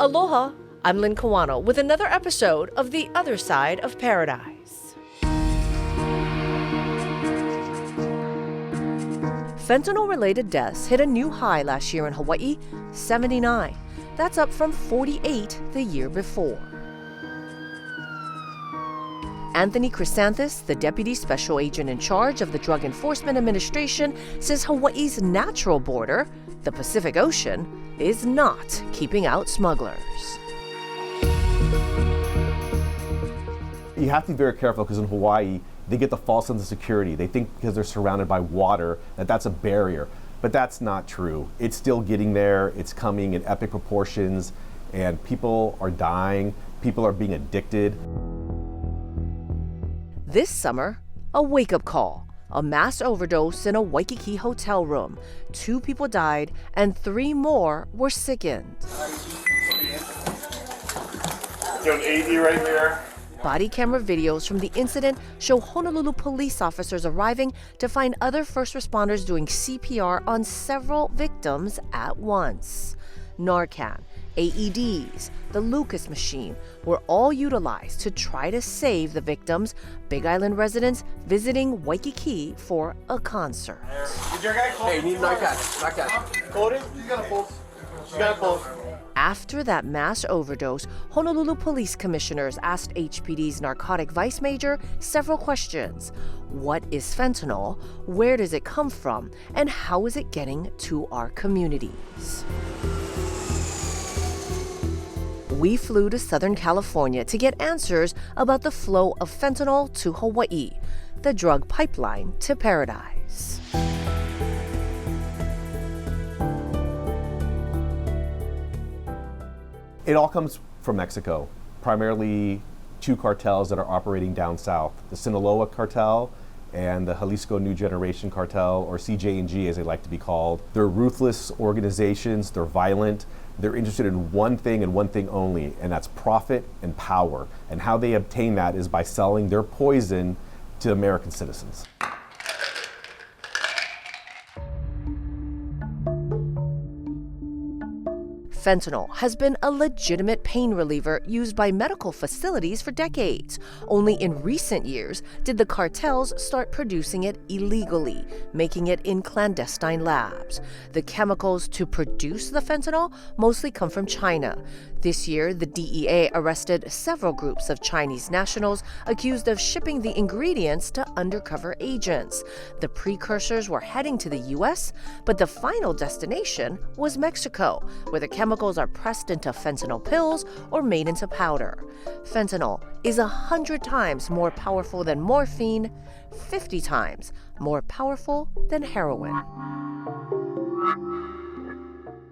Aloha, I'm Lynn Kawano with another episode of The Other Side of Paradise. Fentanyl-related deaths hit a new high last year in Hawaii, 79. That's up from 48 the year before. Anthony Chrysanthus, the deputy special agent in charge of the Drug Enforcement Administration, says Hawaii's natural border, the Pacific Ocean, is not keeping out smugglers. You have to be very careful because in Hawaii, they get the false sense of security. They think because they're surrounded by water that that's a barrier, but that's not true. It's still getting there. It's coming in epic proportions, and people are dying. People are being addicted. This summer, a wake-up call. A mass overdose in a Waikiki hotel room. 2 people died and 3 more were sickened. Got an 80 right there. Body camera videos from the incident show Honolulu police officers arriving to find other first responders doing CPR on several victims at once. Narcan, AEDs, the Lucas machine were all utilized to try to save the victims, Big Island residents visiting Waikiki for a concert. Did your guy call? Hey, need narcotic. Code it? He's got a pulse. She's got a pulse. After that mass overdose, Honolulu police commissioners asked HPD's narcotic vice major several questions. What is fentanyl? Where does it come from? And how is it getting to our communities? We flew to Southern California to get answers about the flow of fentanyl to Hawaii, the drug pipeline to paradise. It all comes from Mexico, primarily 2 cartels that are operating down south, the Sinaloa cartel and the Jalisco New Generation cartel, or CJ&G as they like to be called. They're ruthless organizations, they're violent, they're interested in one thing and one thing only, and that's profit and power. And how they obtain that is by selling their poison to American citizens. Fentanyl has been a legitimate pain reliever used by medical facilities for decades. Only in recent years did the cartels start producing it illegally, making it in clandestine labs. The chemicals to produce the fentanyl mostly come from China. This year, the DEA arrested several groups of Chinese nationals accused of shipping the ingredients to undercover agents. The precursors were heading to the U.S., but the final destination was Mexico, where the chemicals are pressed into fentanyl pills or made into powder. Fentanyl is 100 times more powerful than morphine, 50 times more powerful than heroin.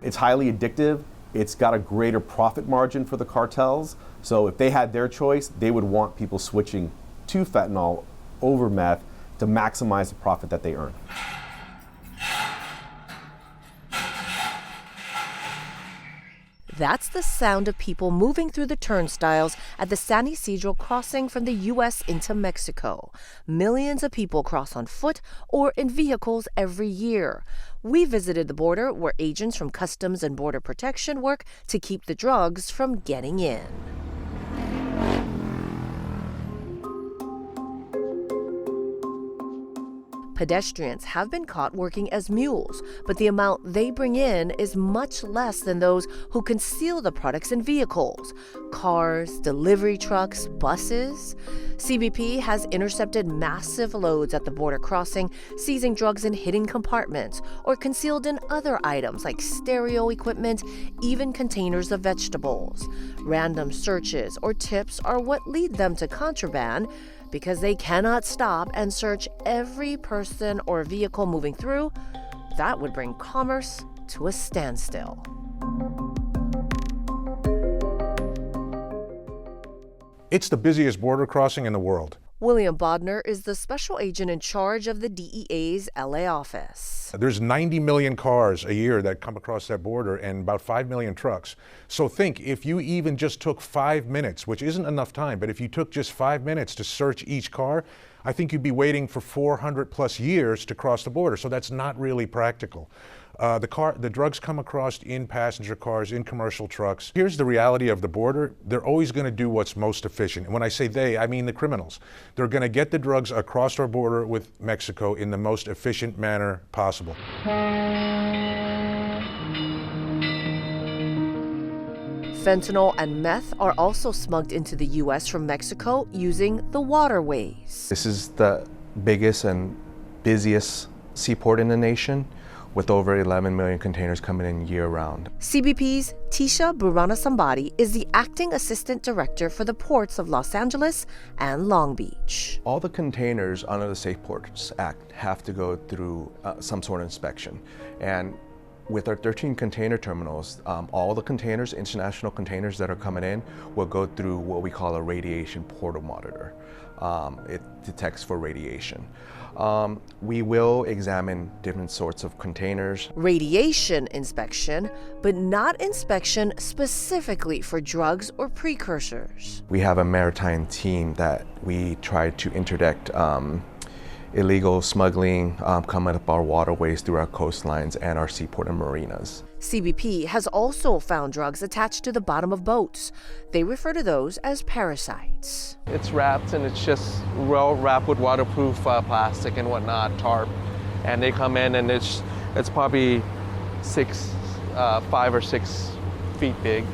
It's highly addictive. It's got a greater profit margin for the cartels. So if they had their choice, they would want people switching to fentanyl over meth to maximize the profit that they earn. That's the sound of people moving through the turnstiles at the San Isidro crossing from the U.S. into Mexico. Millions of people cross on foot or in vehicles every year. We visited the border where agents from Customs and Border Protection work to keep the drugs from getting in. Pedestrians have been caught working as mules, but the amount they bring in is much less than those who conceal the products in vehicles. Cars, delivery trucks, buses. CBP has intercepted massive loads at the border crossing, seizing drugs in hidden compartments or concealed in other items like stereo equipment, even containers of vegetables. Random searches or tips are what lead them to contraband, because they cannot stop and search every person or vehicle moving through. That would bring commerce to a standstill. It's the busiest border crossing in the world. William Bodner is the special agent in charge of the DEA's LA office. There's 90 million cars a year that come across that border and about 5 million trucks. So think, if you even just took 5 minutes, which isn't enough time, but if you took just 5 minutes to search each car, I think you'd be waiting for 400 plus years to cross the border. So that's not really practical. The drugs come across in passenger cars, in commercial trucks. Here's the reality of the border. They're always going to do what's most efficient. And when I say they, I mean the criminals. They're going to get the drugs across our border with Mexico in the most efficient manner possible. Fentanyl and meth are also smuggled into the U.S. from Mexico using the waterways. This is the biggest and busiest seaport in the nation, with over 11 million containers coming in year-round. CBP's Tisha Burana-Sambadi is the acting assistant director for the ports of Los Angeles and Long Beach. All the containers under the Safe Ports Act have to go through some sort of inspection. And with our 13 container terminals, all the containers, international containers that are coming in, will go through what we call a radiation portal monitor. It detects for radiation. We will examine different sorts of containers. Radiation inspection, but not inspection specifically for drugs or precursors. We have a maritime team that we try to interdict illegal smuggling coming up our waterways through our coastlines and our seaport and marinas. CBP has also found drugs attached to the bottom of boats. They refer to those as parasites. It's wrapped, and it's just well wrapped with waterproof plastic and whatnot, tarp. And they come in, and it's probably 5 or 6 feet big.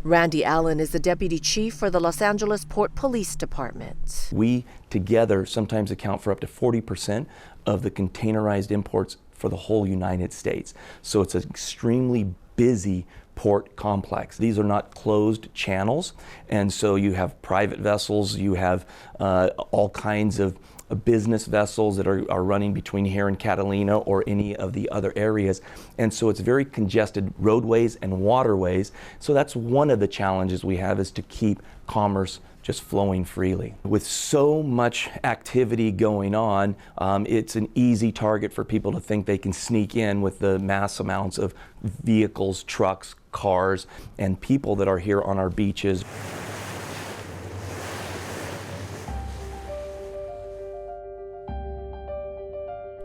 Randy Allen is the deputy chief for the Los Angeles Port Police Department. We together sometimes account for up to 40% of the containerized imports for the whole United States. So it's an extremely busy port complex. These are not closed channels, and so you have private vessels, you have all kinds of business vessels that are running between here and Catalina or any of the other areas. And so it's very congested roadways and waterways. So that's one of the challenges we have, is to keep commerce just flowing freely. With so much activity going on, it's an easy target for people to think they can sneak in with the mass amounts of vehicles, trucks, cars, and people that are here on our beaches.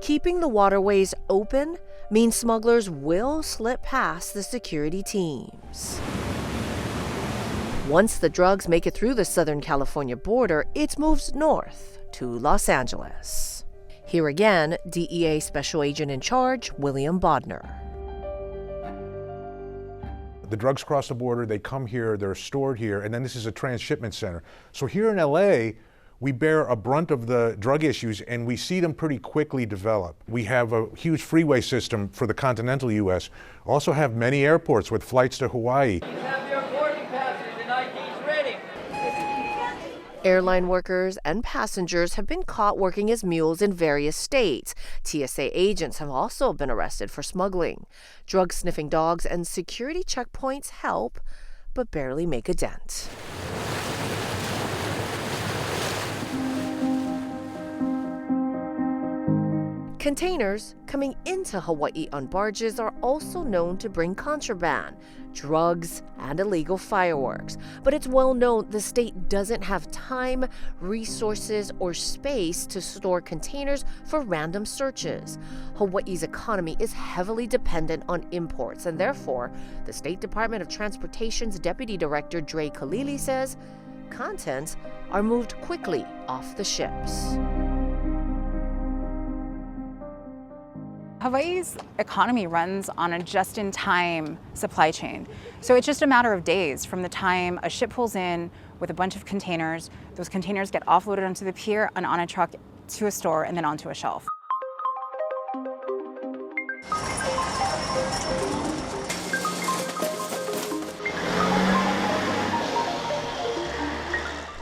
Keeping the waterways open means smugglers will slip past the security teams. Once the drugs make it through the Southern California border, it moves north to Los Angeles. Here again, DEA Special Agent in Charge, William Bodner. The drugs cross the border, they come here, they're stored here, and then this is a transshipment center. So here in LA, we bear a brunt of the drug issues, and we see them pretty quickly develop. We have a huge freeway system for the continental U.S., also have many airports with flights to Hawaii. Have your boarding passes and IDs ready. Airline workers and passengers have been caught working as mules in various states. TSA agents have also been arrested for smuggling. Drug-sniffing dogs and security checkpoints help, but barely make a dent. Containers coming into Hawaii on barges are also known to bring contraband, drugs, and illegal fireworks. But it's well known the state doesn't have time, resources, or space to store containers for random searches. Hawaii's economy is heavily dependent on imports, and therefore, the State Department of Transportation's Deputy Director Dre Khalili says contents are moved quickly off the ships. Hawaii's economy runs on a just-in-time supply chain. So it's just a matter of days from the time a ship pulls in with a bunch of containers, those containers get offloaded onto the pier and on a truck to a store and then onto a shelf.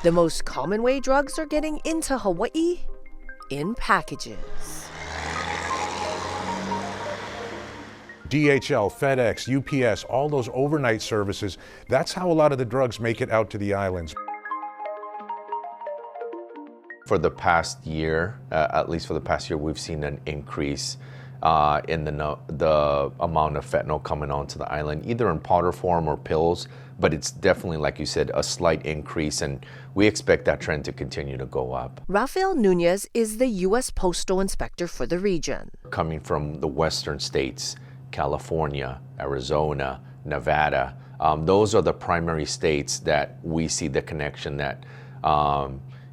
The most common way drugs are getting into Hawaii? In packages. DHL, FedEx, UPS, all those overnight services, that's how a lot of the drugs make it out to the islands. For the past year, at least for the past year, we've seen an increase in the amount of fentanyl coming onto the island, either in powder form or pills, but it's definitely, like you said, a slight increase, and we expect that trend to continue to go up. Rafael Nunez is the U.S. Postal Inspector for the region. Coming from the western states, California, Arizona, Nevada, those are the primary states that we see the connection that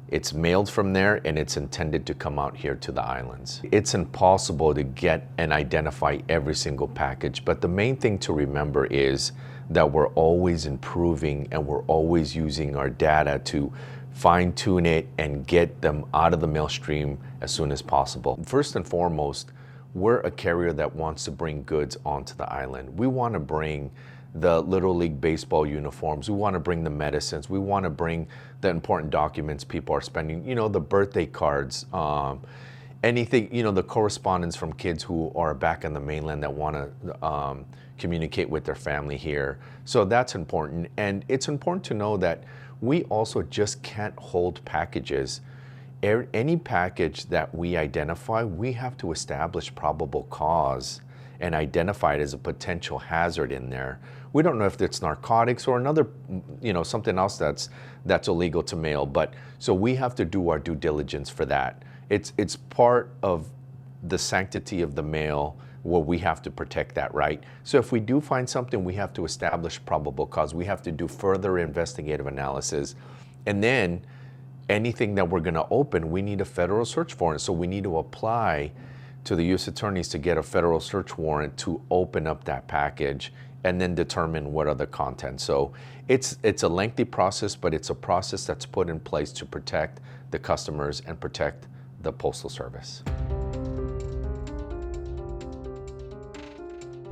it's mailed from there and it's intended to come out here to the islands. It's impossible to get and identify every single package, but the main thing to remember is that we're always improving and we're always using our data to fine-tune it and get them out of the mail stream as soon as possible. First and foremost, we're a carrier that wants to bring goods onto the island. We want to bring the Little League Baseball uniforms. We want to bring the medicines. We want to bring the important documents people are spending, the birthday cards, anything, the correspondence from kids who are back in the mainland that want to communicate with their family here. So that's important. And it's important to know that we also just can't hold packages. Any package that we identify, we have to establish probable cause and identify it as a potential hazard in there. We don't know if it's narcotics or another, something else that's illegal to mail, but so we have to do our due diligence for that. It's part of the sanctity of the mail where we have to protect that, right? So if we do find something, we have to establish probable cause. We have to do further investigative analysis. And then anything that we're gonna open, we need a federal search warrant. So we need to apply to the U.S. attorneys to get a federal search warrant to open up that package and then determine what are the contents. So it's a lengthy process, but it's a process that's put in place to protect the customers and protect the Postal Service.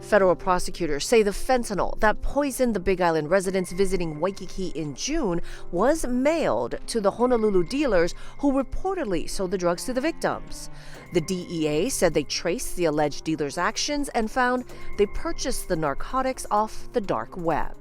Federal prosecutors say the fentanyl that poisoned the Big Island residents visiting Waikiki in June was mailed to the Honolulu dealers who reportedly sold the drugs to the victims. The DEA said they traced the alleged dealers' actions and found they purchased the narcotics off the dark web.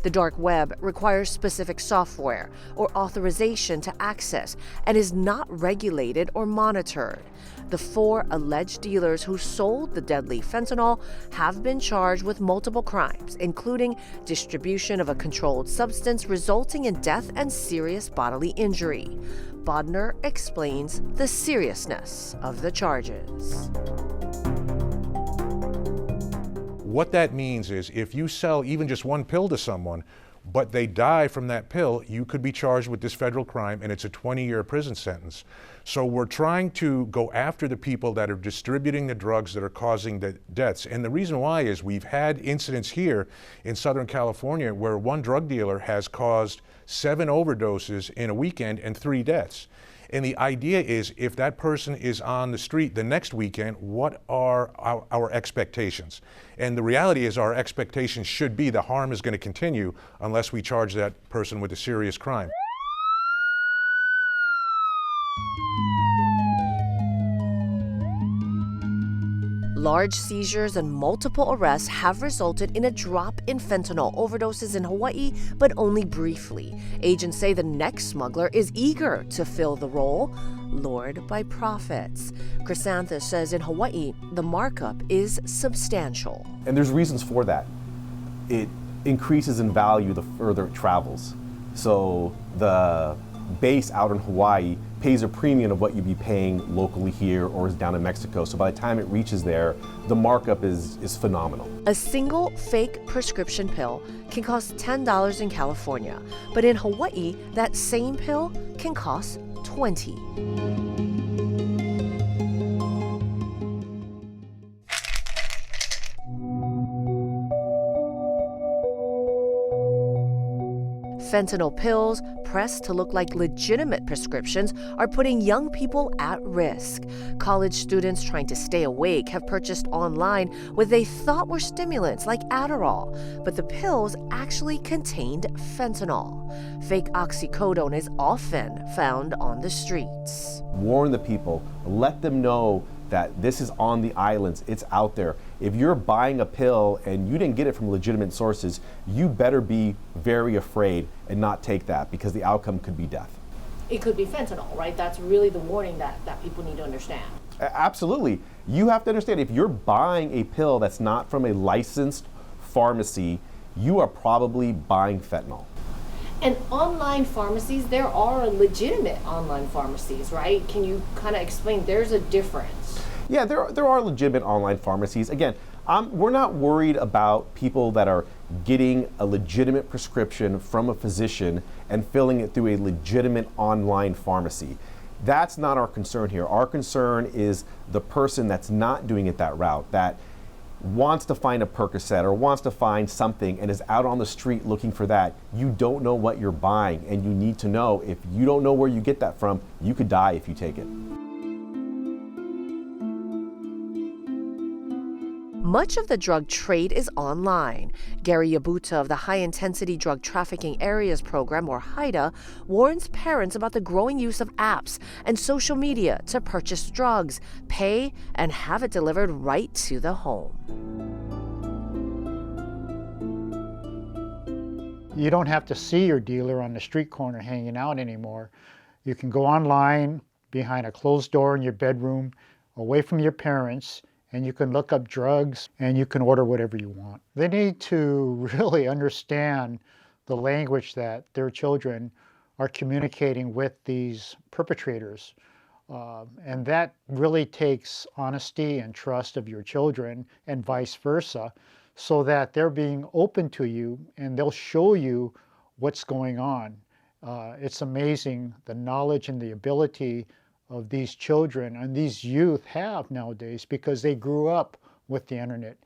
The dark web requires specific software or authorization to access and is not regulated or monitored. The 4 alleged dealers who sold the deadly fentanyl have been charged with multiple crimes, including distribution of a controlled substance resulting in death and serious bodily injury. Bodner explains the seriousness of the charges. What that means is if you sell even just one pill to someone, but they die from that pill, you could be charged with this federal crime and it's a 20-year prison sentence. So we're trying to go after the people that are distributing the drugs that are causing the deaths. And the reason why is we've had incidents here in Southern California where one drug dealer has caused 7 overdoses in a weekend and 3 deaths. And the idea is if that person is on the street the next weekend, what are our expectations? And the reality is our expectations should be the harm is going to continue unless we charge that person with a serious crime. Large seizures and multiple arrests have resulted in a drop in fentanyl overdoses in Hawaii, but only briefly. Agents say the next smuggler is eager to fill the role, lured by profits. Chrysanthus says in Hawaii, the markup is substantial. And there's reasons for that. It increases in value the further it travels. So the base out in Hawaii pays a premium of what you'd be paying locally here or is down in Mexico. So by the time it reaches there, the markup is phenomenal. A single fake prescription pill can cost $10 in California, but in Hawaii, that same pill can cost $20. Fentanyl pills, pressed to look like legitimate prescriptions, are putting young people at risk. College students trying to stay awake have purchased online what they thought were stimulants like Adderall, but the pills actually contained fentanyl. Fake oxycodone is often found on the streets. Warn the people, let them know that this is on the islands, it's out there. If you're buying a pill and you didn't get it from legitimate sources, you better be very afraid and not take that because the outcome could be death. It could be fentanyl, right? That's really the warning that people need to understand. Absolutely. You have to understand if you're buying a pill that's not from a licensed pharmacy you are probably buying fentanyl. And online pharmacies, there are legitimate online pharmacies, right? Can you kind of explain, there's a difference? Yeah, there are legitimate online pharmacies. Again, we're not worried about people that are getting a legitimate prescription from a physician and filling it through a legitimate online pharmacy. That's not our concern here. Our concern is the person that's not doing it that route, that wants to find a Percocet or wants to find something and is out on the street looking for that. You don't know what you're buying, and you need to know. If you don't know where you get that from, you could die if you take it. Much of the drug trade is online. Gary Yabuta of the High Intensity Drug Trafficking Areas Program, or HIDA, warns parents about the growing use of apps and social media to purchase drugs, pay, and have it delivered right to the home. You don't have to see your dealer on the street corner hanging out anymore. You can go online behind a closed door in your bedroom, away from your parents, and you can look up drugs and you can order whatever you want. They need to really understand the language that their children are communicating with these perpetrators. And that really takes honesty and trust of your children and vice versa, so that they're being open to you and they'll show you what's going on. It's amazing the knowledge and the ability of these children and these youth have nowadays because they grew up with the internet.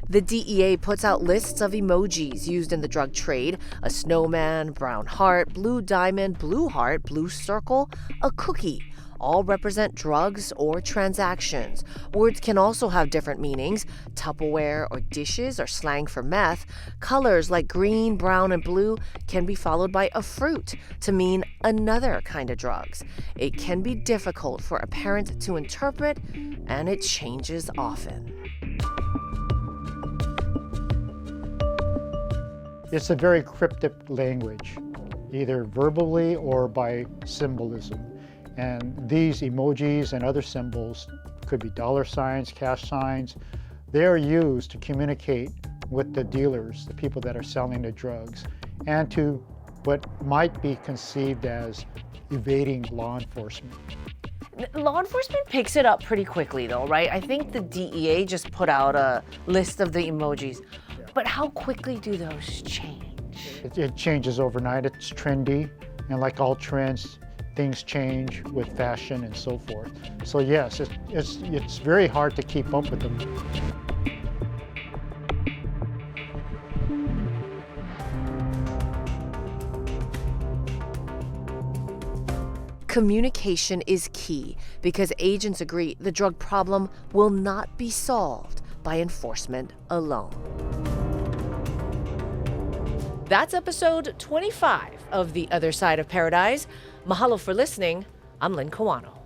The DEA puts out lists of emojis used in the drug trade: a snowman, brown heart, blue diamond, blue heart, blue circle, a cookie. All represent drugs or transactions. Words can also have different meanings. Tupperware or dishes are slang for meth. Colors like green, brown, and blue can be followed by a fruit to mean another kind of drugs. It can be difficult for a parent to interpret, and it changes often. It's a very cryptic language, either verbally or by symbolism. And these emojis and other symbols could be dollar signs, cash signs. They are used to communicate with the dealers, the people that are selling the drugs, and to what might be conceived as evading law enforcement. Law enforcement picks it up pretty quickly, though, right? I think the DEA just put out a list of the emojis. But how quickly do those change? It changes overnight. It's trendy, and like all trends, things change with fashion and so forth. So yes, it's very hard to keep up with them. Communication is key because agents agree the drug problem will not be solved by enforcement alone. That's episode 25 of The Other Side of Paradise. Mahalo for listening. I'm Lynn Kawano.